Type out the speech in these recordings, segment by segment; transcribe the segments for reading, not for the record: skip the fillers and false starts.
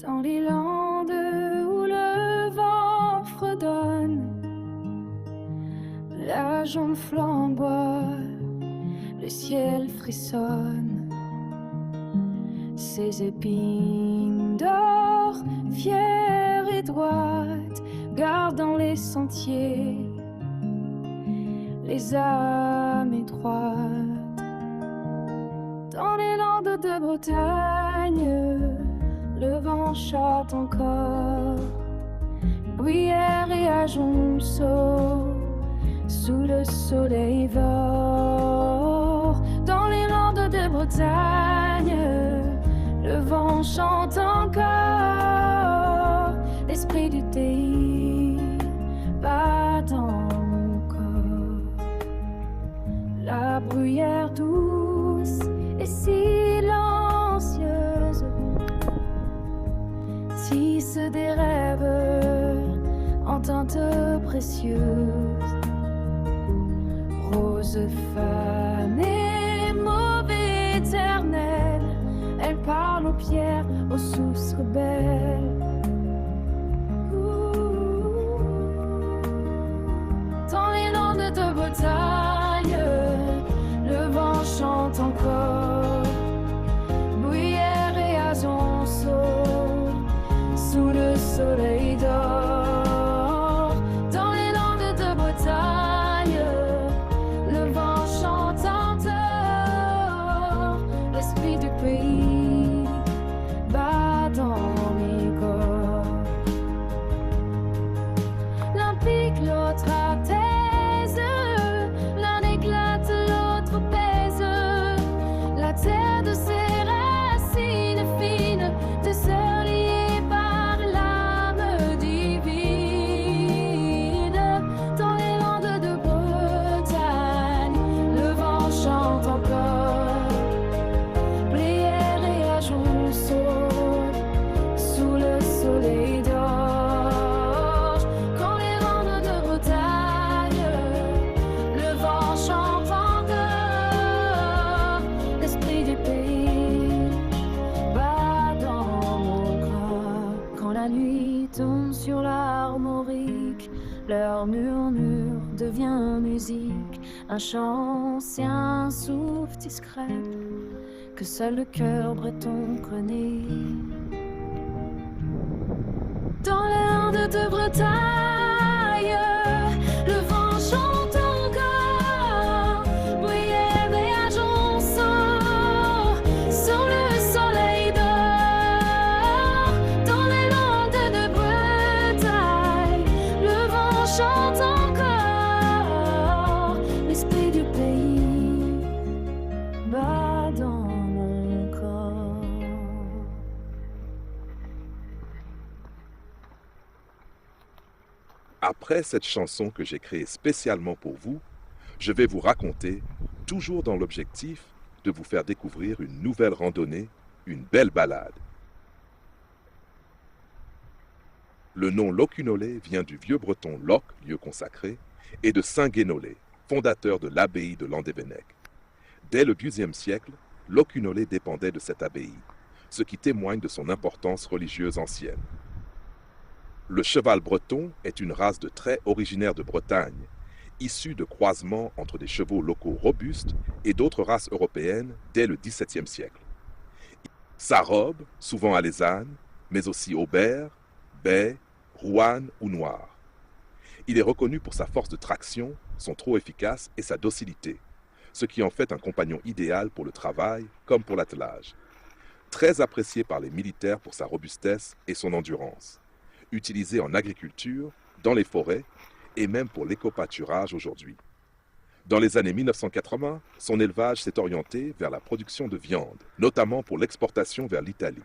Dans les landes où le vent fredonne, la jambe flamboie, le ciel frissonne. Ses épines d'or, fières et droites, gardant les sentiers, les âmes étroites. Dans les landes de Bretagne, le vent chante encore, Bruyère et Ajonceau, sous le soleil d'or. Dans les landes de Bretagne, le vent chante encore, l'esprit du pays bat dans mon corps. La bruyère douce et silencieuse tisse des rêves en teintes précieuses. Rose fanée, mauvais éternel, elle parle aux pierres, aux sources rebelles. Dans les landes de Bretagne, le vent chante encore, Bruyère et Ajonceau, sous le soleil d'or. Dans les landes de Bretagne, le vent chante encore, l'esprit du pays bat dans mes corps. L'un pique, l'autre apaise, l'un éclate, l'autre pèse. La terre de ses racines fines, de sœurs liées par l'âme divine. Dans les landes de Bretagne, le vent chante encore, Bruyère et Ajonceau, sous le soleil d'or. Quand les landes de Bretagne, le vent chante encore, l'esprit du pays bat dans mon corps. Quand la nuit tombe sur l'armorique, leur murmure devient musique, un chant, c'est un souffle discret que seul le cœur breton connaît. Dans les landes de Bretagne, le vent chante encore, Bruyère et Ajonceau, sous le soleil d'or. Dans les landes de Bretagne, le vent chante encore, l'esprit du pays bat dans mon corps. Après cette chanson que j'ai créée spécialement pour vous, je vais vous raconter, toujours dans l'objectif de vous faire découvrir une nouvelle randonnée, une belle balade. Le nom Locunolé vient du vieux breton Loc, lieu consacré, et de Saint Guénolé, fondateur de l'abbaye de Landévennec. Dès le XIIe siècle, Locunolé dépendait de cette abbaye, ce qui témoigne de son importance religieuse ancienne. Le cheval breton est une race de trait originaire de Bretagne, issue de croisements entre des chevaux locaux robustes et d'autres races européennes dès le XVIIe siècle. Sa robe, souvent alezane, mais aussi aubert, baie, rouane ou noire. Il est reconnu pour sa force de traction, son trot efficace et sa docilité, ce qui en fait un compagnon idéal pour le travail comme pour l'attelage. Très apprécié par les militaires pour sa robustesse et son endurance. Utilisé en agriculture, dans les forêts et même pour l'éco-pâturage aujourd'hui. Dans les années 1980, son élevage s'est orienté vers la production de viande, notamment pour l'exportation vers l'Italie.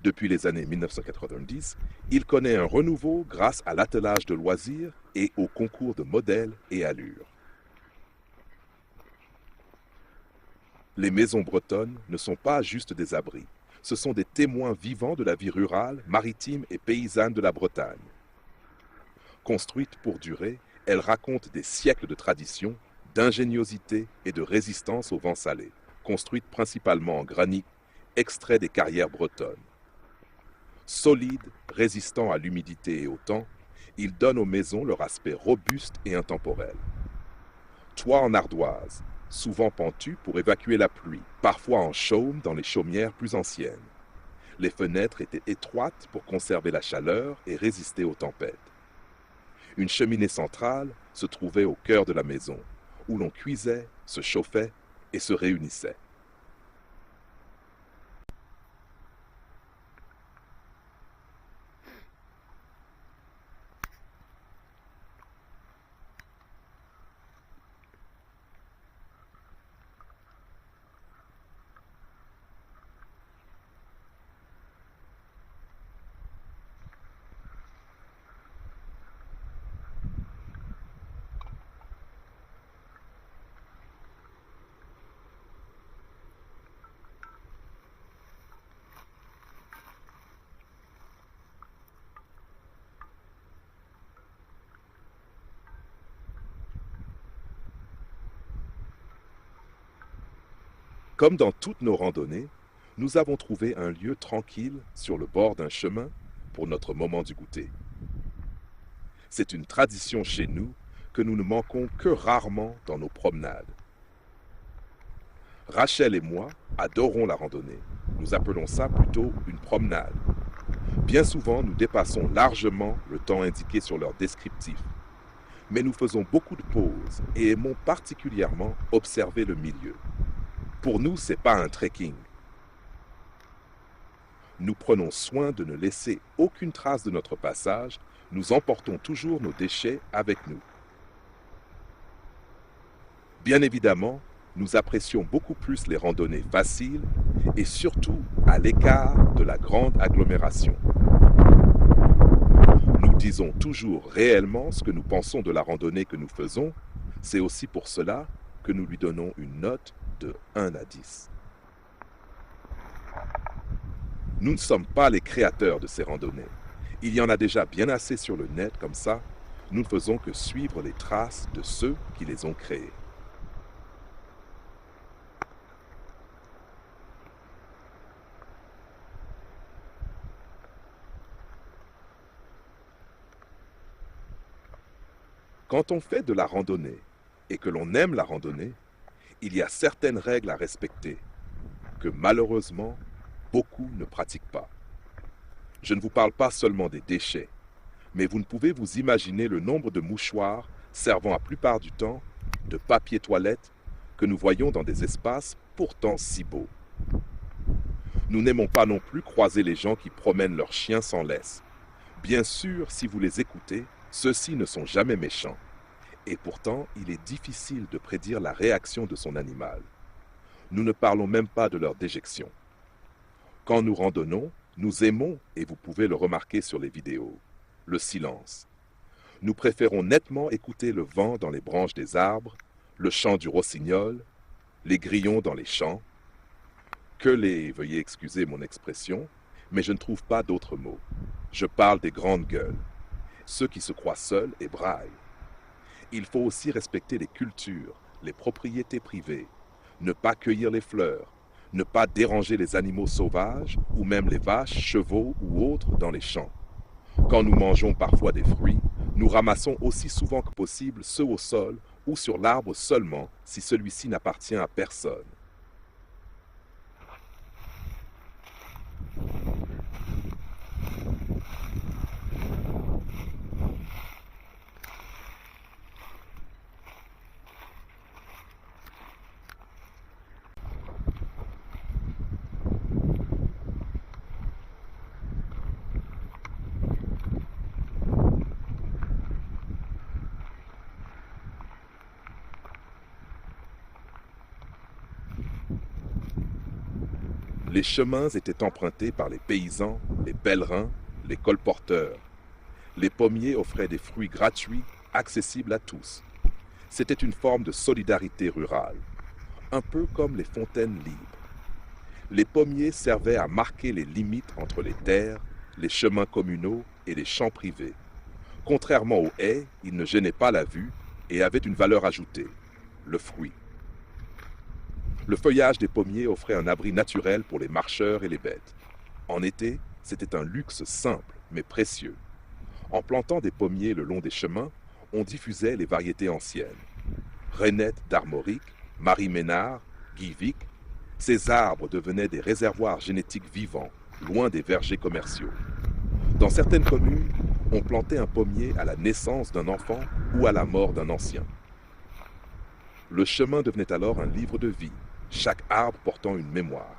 Depuis les années 1990, il connaît un renouveau grâce à l'attelage de loisirs et au concours de modèles et allures. Les maisons bretonnes ne sont pas juste des abris. Ce sont des témoins vivants de la vie rurale, maritime et paysanne de la Bretagne. Construites pour durer, elles racontent des siècles de tradition, d'ingéniosité et de résistance au vent salé, construites principalement en granit, extrait des carrières bretonnes. Solides, résistants à l'humidité et au temps, ils donnent aux maisons leur aspect robuste et intemporel. Toits en ardoise, souvent pentus pour évacuer la pluie, parfois en chaume dans les chaumières plus anciennes. Les fenêtres étaient étroites pour conserver la chaleur et résister aux tempêtes. Une cheminée centrale se trouvait au cœur de la maison, où l'on cuisait, se chauffait et se réunissait. Comme dans toutes nos randonnées, nous avons trouvé un lieu tranquille sur le bord d'un chemin pour notre moment du goûter. C'est une tradition chez nous que nous ne manquons que rarement dans nos promenades. Rachel et moi adorons la randonnée. Nous appelons ça plutôt une promenade. Bien souvent, nous dépassons largement le temps indiqué sur leur descriptif. Mais nous faisons beaucoup de pauses et aimons particulièrement observer le milieu. Pour nous, ce n'est pas un trekking. Nous prenons soin de ne laisser aucune trace de notre passage. Nous emportons toujours nos déchets avec nous. Bien évidemment, nous apprécions beaucoup plus les randonnées faciles et surtout à l'écart de la grande agglomération. Nous disons toujours réellement ce que nous pensons de la randonnée que nous faisons. C'est aussi pour cela que nous lui donnons une note de 1 à 10. Nous ne sommes pas les créateurs de ces randonnées. Il y en a déjà bien assez sur le net comme ça. Nous ne faisons que suivre les traces de ceux qui les ont créées. Quand on fait de la randonnée et que l'on aime la randonnée, il y a certaines règles à respecter que malheureusement beaucoup ne pratiquent pas. Je ne vous parle pas seulement des déchets, mais vous ne pouvez vous imaginer le nombre de mouchoirs servant la plupart du temps de papier toilette que nous voyons dans des espaces pourtant si beaux. Nous n'aimons pas non plus croiser les gens qui promènent leurs chiens sans laisse. Bien sûr, si vous les écoutez, ceux-ci ne sont jamais méchants. Et pourtant, il est difficile de prédire la réaction de son animal. Nous ne parlons même pas de leur déjection. Quand nous randonnons, nous aimons, et vous pouvez le remarquer sur les vidéos, le silence. Nous préférons nettement écouter le vent dans les branches des arbres, le chant du rossignol, les grillons dans les champs, veuillez excuser mon expression, mais je ne trouve pas d'autres mots. Je parle des grandes gueules, ceux qui se croient seuls et braillent. Il faut aussi respecter les cultures, les propriétés privées, ne pas cueillir les fleurs, ne pas déranger les animaux sauvages ou même les vaches, chevaux ou autres dans les champs. Quand nous mangeons parfois des fruits, nous ramassons aussi souvent que possible ceux au sol ou sur l'arbre seulement si celui-ci n'appartient à personne. Les chemins étaient empruntés par les paysans, les pèlerins, les colporteurs. Les pommiers offraient des fruits gratuits, accessibles à tous. C'était une forme de solidarité rurale, un peu comme les fontaines libres. Les pommiers servaient à marquer les limites entre les terres, les chemins communaux et les champs privés. Contrairement aux haies, ils ne gênaient pas la vue et avaient une valeur ajoutée, le fruit. Le feuillage des pommiers offrait un abri naturel pour les marcheurs et les bêtes. En été, c'était un luxe simple mais précieux. En plantant des pommiers le long des chemins, on diffusait les variétés anciennes. Rainette d'Armorique, Marie Ménard, Guy Vic, ces arbres devenaient des réservoirs génétiques vivants, loin des vergers commerciaux. Dans certaines communes, on plantait un pommier à la naissance d'un enfant ou à la mort d'un ancien. Le chemin devenait alors un livre de vie, chaque arbre portant une mémoire.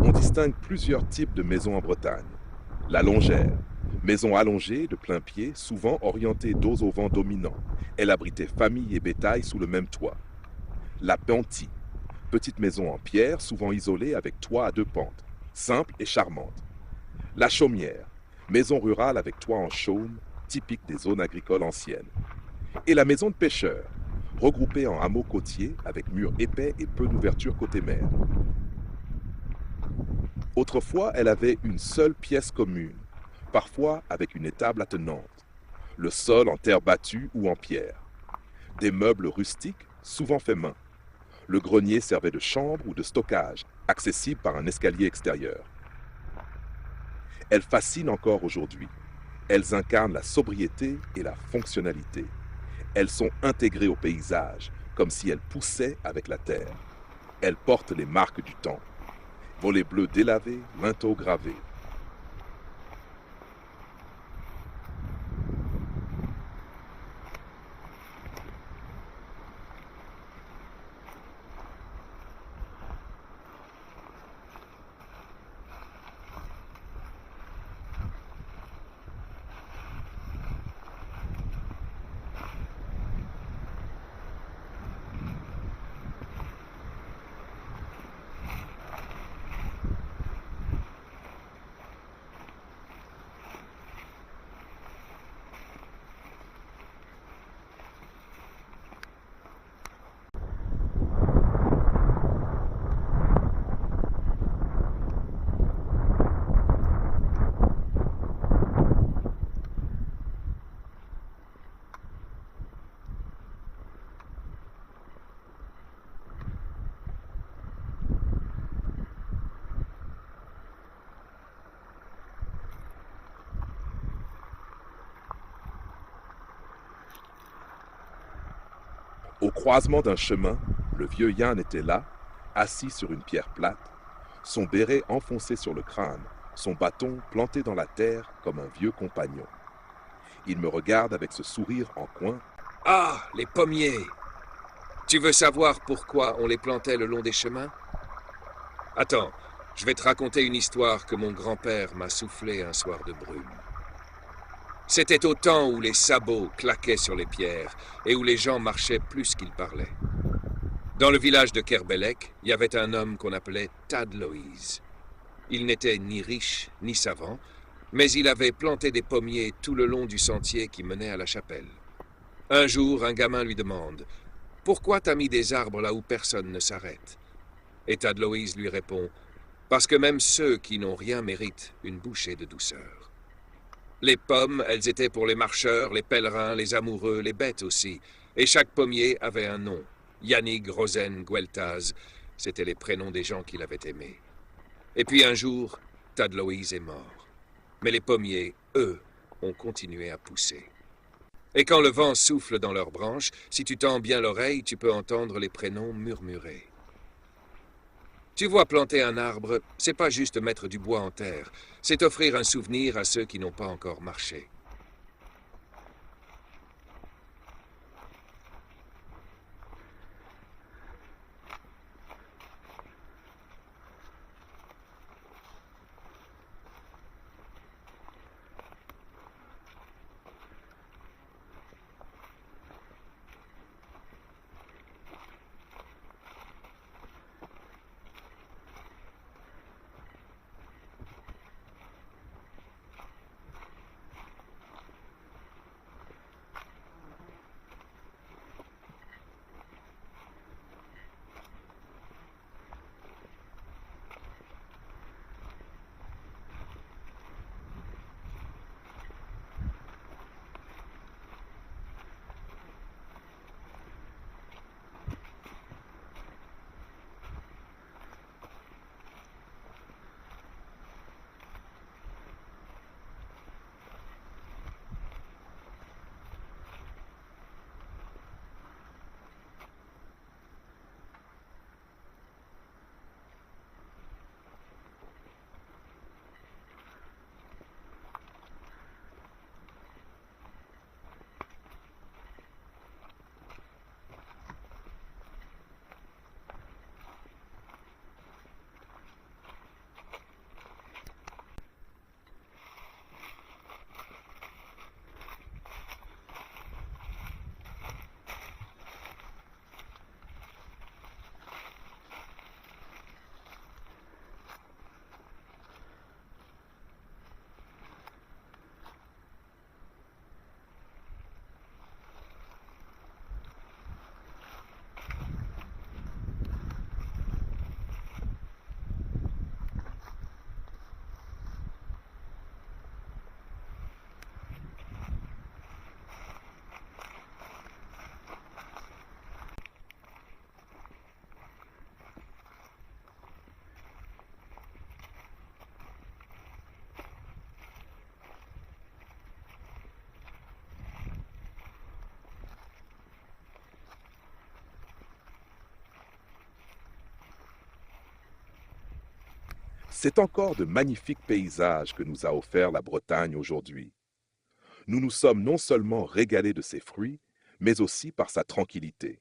On distingue plusieurs types de maisons en Bretagne. La longère, maison allongée de plein pied, souvent orientée dos au vent dominant. Elle abritait famille et bétail sous le même toit. La pentie, petite maison en pierre, souvent isolée avec toit à deux pentes, simple et charmante. La chaumière, maison rurale avec toit en chaume, typique des zones agricoles anciennes. Et la maison de pêcheur, regroupée en hameaux côtiers avec murs épais et peu d'ouverture côté mer. Autrefois, elle avait une seule pièce commune, parfois avec une étable attenante, le sol en terre battue ou en pierre. Des meubles rustiques, souvent faits main. Le grenier servait de chambre ou de stockage, accessible par un escalier extérieur. Elles fascinent encore aujourd'hui. Elles incarnent la sobriété et la fonctionnalité. Elles sont intégrées au paysage, comme si elles poussaient avec la terre. Elles portent les marques du temps. Volets bleus délavés, linteaux gravés. Au croisement d'un chemin, le vieux Yann était là, assis sur une pierre plate, son béret enfoncé sur le crâne, son bâton planté dans la terre comme un vieux compagnon. Il me regarde avec ce sourire en coin. « Ah, les pommiers! Tu veux savoir pourquoi on les plantait le long des chemins? Attends, je vais te raconter une histoire que mon grand-père m'a soufflée un soir de brume. C'était au temps où les sabots claquaient sur les pierres et où les gens marchaient plus qu'ils parlaient. Dans le village de Kerbelek, il y avait un homme qu'on appelait Tad Loïs. Il n'était ni riche ni savant, mais il avait planté des pommiers tout le long du sentier qui menait à la chapelle. Un jour, un gamin lui demande « Pourquoi t'as mis des arbres là où personne ne s'arrête ?» Et Tad Loïs lui répond « Parce que même ceux qui n'ont rien méritent une bouchée de douceur. » Les pommes, elles étaient pour les marcheurs, les pèlerins, les amoureux, les bêtes aussi. Et chaque pommier avait un nom. Yannick, Rosen, Gueltaz, c'étaient les prénoms des gens qu'il avait aimés. Et puis un jour, Tad Loïs est mort. Mais les pommiers, eux, ont continué à pousser. Et quand le vent souffle dans leurs branches, si tu tends bien l'oreille, tu peux entendre les prénoms murmurer. Tu vois, planter un arbre, c'est pas juste mettre du bois en terre, c'est offrir un souvenir à ceux qui n'ont pas encore marché. C'est encore de magnifiques paysages que nous a offert la Bretagne aujourd'hui. Nous nous sommes non seulement régalés de ses fruits, mais aussi par sa tranquillité.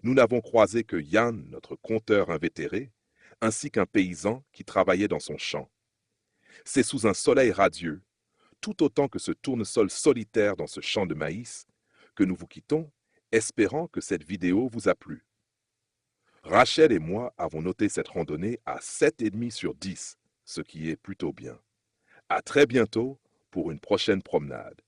Nous n'avons croisé que Yann, notre conteur invétéré, ainsi qu'un paysan qui travaillait dans son champ. C'est sous un soleil radieux, tout autant que ce tournesol solitaire dans ce champ de maïs, que nous vous quittons, espérant que cette vidéo vous a plu. Rachel et moi avons noté cette randonnée à 7,5 sur 10, ce qui est plutôt bien. À très bientôt pour une prochaine promenade.